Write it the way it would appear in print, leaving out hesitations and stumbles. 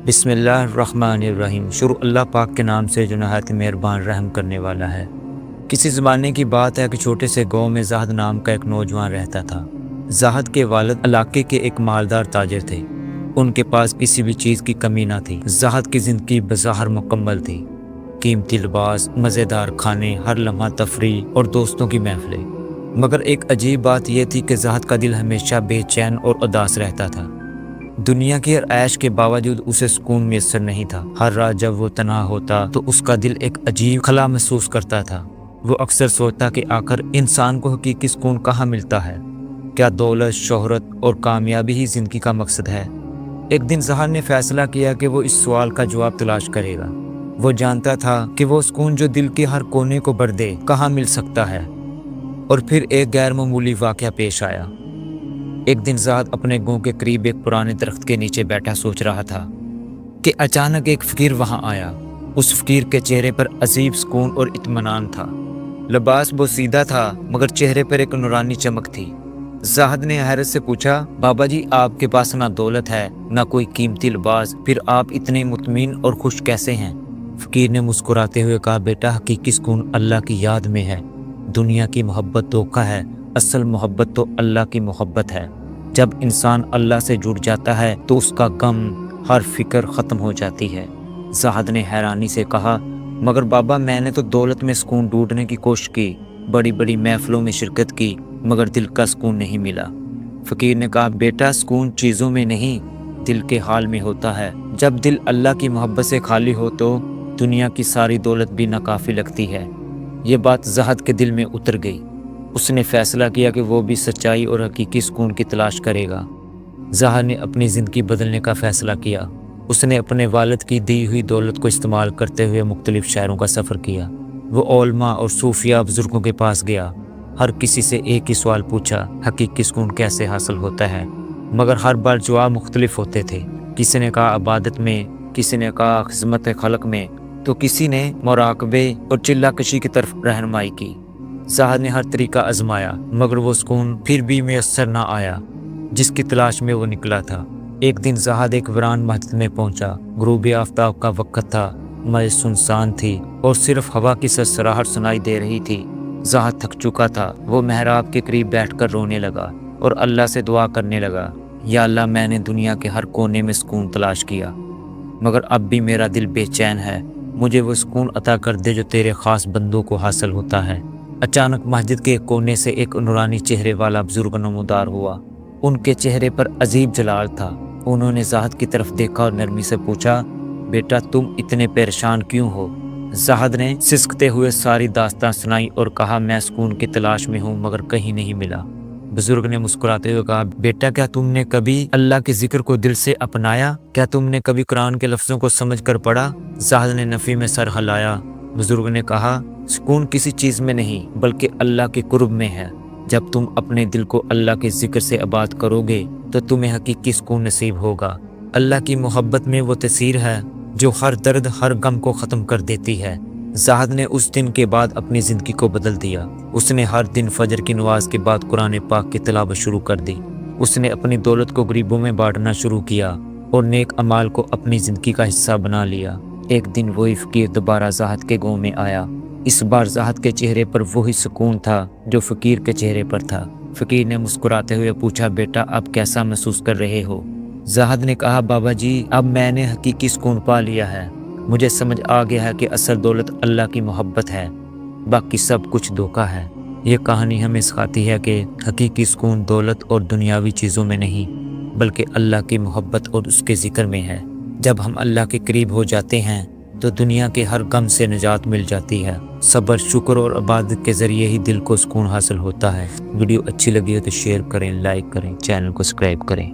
بسم اللہ الرحمن الرحیم۔ شروع اللہ پاک کے نام سے جو نہایت مہربان رحم کرنے والا ہے۔ کسی زمانے کی بات ہے کہ چھوٹے سے گاؤں میں زاہد نام کا ایک نوجوان رہتا تھا۔ زاہد کے والد علاقے کے ایک مالدار تاجر تھے۔ ان کے پاس کسی بھی چیز کی کمی نہ تھی۔ زاہد کی زندگی بظاہر مکمل تھی، قیمتی لباس، مزیدار کھانے، ہر لمحہ تفریح اور دوستوں کی محفلیں۔ مگر ایک عجیب بات یہ تھی کہ زاہد کا دل ہمیشہ بے چین اور اداس رہتا تھا۔ دنیا کے عیش کے باوجود اسے سکون میسر نہیں تھا۔ ہر رات جب وہ تنہا ہوتا تو اس کا دل ایک عجیب خلا محسوس کرتا تھا۔ وہ اکثر سوچتا کہ آخر انسان کو حقیقی سکون کہاں ملتا ہے؟ کیا دولت، شہرت اور کامیابی ہی زندگی کا مقصد ہے؟ ایک دن زاہد نے فیصلہ کیا کہ وہ اس سوال کا جواب تلاش کرے گا۔ وہ جانتا تھا کہ وہ سکون جو دل کے ہر کونے کو بھر دے کہاں مل سکتا ہے۔ اور پھر ایک غیر معمولی واقعہ پیش آیا۔ ایک دن زاہد اپنے گاؤں کے قریب ایک پرانے درخت کے نیچے بیٹھا سوچ رہا تھا کہ اچانک ایک فقیر وہاں آیا۔ اس فقیر کے چہرے پر عجیب سکون اور اطمینان تھا۔ لباس وہ سیدھا تھا مگر چہرے پر ایک نورانی چمک تھی۔ زاہد نے حیرت سے پوچھا، بابا جی، آپ کے پاس نہ دولت ہے نہ کوئی قیمتی لباس، پھر آپ اتنے مطمئن اور خوش کیسے ہیں؟ فقیر نے مسکراتے ہوئے کہا، بیٹا، حقیقی سکون اللہ کی یاد میں ہے۔ دنیا کی محبت دھوکہ ہے، اصل محبت تو اللہ کی محبت ہے۔ جب انسان اللہ سے جڑ جاتا ہے تو اس کا غم، ہر فکر ختم ہو جاتی ہے۔ زاہد نے حیرانی سے کہا، مگر بابا، میں نے تو دولت میں سکون ڈھونڈنے کی کوشش کی، بڑی بڑی محفلوں میں شرکت کی، مگر دل کا سکون نہیں ملا۔ فقیر نے کہا، بیٹا، سکون چیزوں میں نہیں، دل کے حال میں ہوتا ہے۔ جب دل اللہ کی محبت سے خالی ہو تو دنیا کی ساری دولت بھی ناکافی لگتی ہے۔ یہ بات زاہد کے دل میں اتر گئی۔ اس نے فیصلہ کیا کہ وہ بھی سچائی اور حقیقی سکون کی تلاش کرے گا۔ زاہد نے اپنی زندگی بدلنے کا فیصلہ کیا۔ اس نے اپنے والد کی دی ہوئی دولت کو استعمال کرتے ہوئے مختلف شہروں کا سفر کیا۔ وہ علماء اور صوفیہ بزرگوں کے پاس گیا۔ ہر کسی سے ایک ہی سوال پوچھا، حقیقی سکون کیسے حاصل ہوتا ہے؟ مگر ہر بار جواب مختلف ہوتے تھے۔ کسی نے کہا عبادت میں، کسی نے کہا خدمت خلق میں، تو کسی نے مراقبے اور چلہ کشی کی طرف رہنمائی کی۔ زاہد نے ہر طریقہ آزمایا مگر وہ سکون پھر بھی میسر نہ آیا جس کی تلاش میں وہ نکلا تھا۔ ایک دن زاہد ایک ویران مسجد میں پہنچا۔ غروب آفتاب کا وقت تھا، مسجد سنسان تھی اور صرف ہوا کی سرسراہٹ سنائی دے رہی تھی۔ زاہد تھک چکا تھا۔ وہ محراب کے قریب بیٹھ کر رونے لگا اور اللہ سے دعا کرنے لگا، یا اللہ، میں نے دنیا کے ہر کونے میں سکون تلاش کیا مگر اب بھی میرا دل بے چین ہے۔ مجھے وہ سکون عطا کر دے جو تیرے خاص بندوں کو حاصل ہوتا ہے۔ اچانک مسجد کے کونے سے ایک نورانی چہرے والا بزرگ نمودار ہوا۔ ان کے چہرے پر عجیب جلال تھا۔ انہوں نے زاہد کی طرف دیکھا اور نرمی سے پوچھا، بیٹا، تم اتنے پریشان کیوں ہو؟ زاہد نے سسکتے ہوئے ساری داستان سنائی اور کہا، میں سکون کی تلاش میں ہوں مگر کہیں نہیں ملا۔ بزرگ نے مسکراتے ہوئے کہا، بیٹا، کیا تم نے کبھی اللہ کے ذکر کو دل سے اپنایا؟ کیا تم نے کبھی قرآن کے لفظوں کو سمجھ کر پڑھا؟ زاہد نے نفی میں سر ہلایا۔ بزرگ نے کہا، سکون کسی چیز میں نہیں بلکہ اللہ کے قرب میں ہے۔ جب تم اپنے دل کو اللہ کے ذکر سے آباد کرو گے تو تمہیں حقیقی سکون نصیب ہوگا۔ اللہ کی محبت میں وہ تاثیر ہے جو ہر درد، ہر غم کو ختم کر دیتی ہے۔ زاہد نے اس دن کے بعد اپنی زندگی کو بدل دیا۔ اس نے ہر دن فجر کی نماز کے بعد قرآن پاک کی تلاوت شروع کر دی۔ اس نے اپنی دولت کو غریبوں میں بانٹنا شروع کیا اور نیک اعمال کو اپنی زندگی کا حصہ بنا لیا۔ ایک دن وہی فقیر دوبارہ زاہد کے گاؤں میں آیا۔ اس بار زاہد کے چہرے پر وہی سکون تھا جو فقیر کے چہرے پر تھا۔ فقیر نے مسکراتے ہوئے پوچھا، بیٹا، اب کیسا محسوس کر رہے ہو؟ زاہد نے کہا، بابا جی، اب میں نے حقیقی سکون پا لیا ہے۔ مجھے سمجھ آ گیا ہے کہ اصل دولت اللہ کی محبت ہے، باقی سب کچھ دھوکہ ہے۔ یہ کہانی ہمیں سکھاتی ہے کہ حقیقی سکون دولت اور دنیاوی چیزوں میں نہیں بلکہ اللہ کی محبت اور اس کے ذکر میں ہے۔ جب ہم اللہ کے قریب ہو جاتے ہیں تو دنیا کے ہر غم سے نجات مل جاتی ہے۔ صبر، شکر اور عبادت کے ذریعے ہی دل کو سکون حاصل ہوتا ہے۔ ویڈیو اچھی لگی ہو تو شیئر کریں، لائک کریں، چینل کو سبسکرائب کریں۔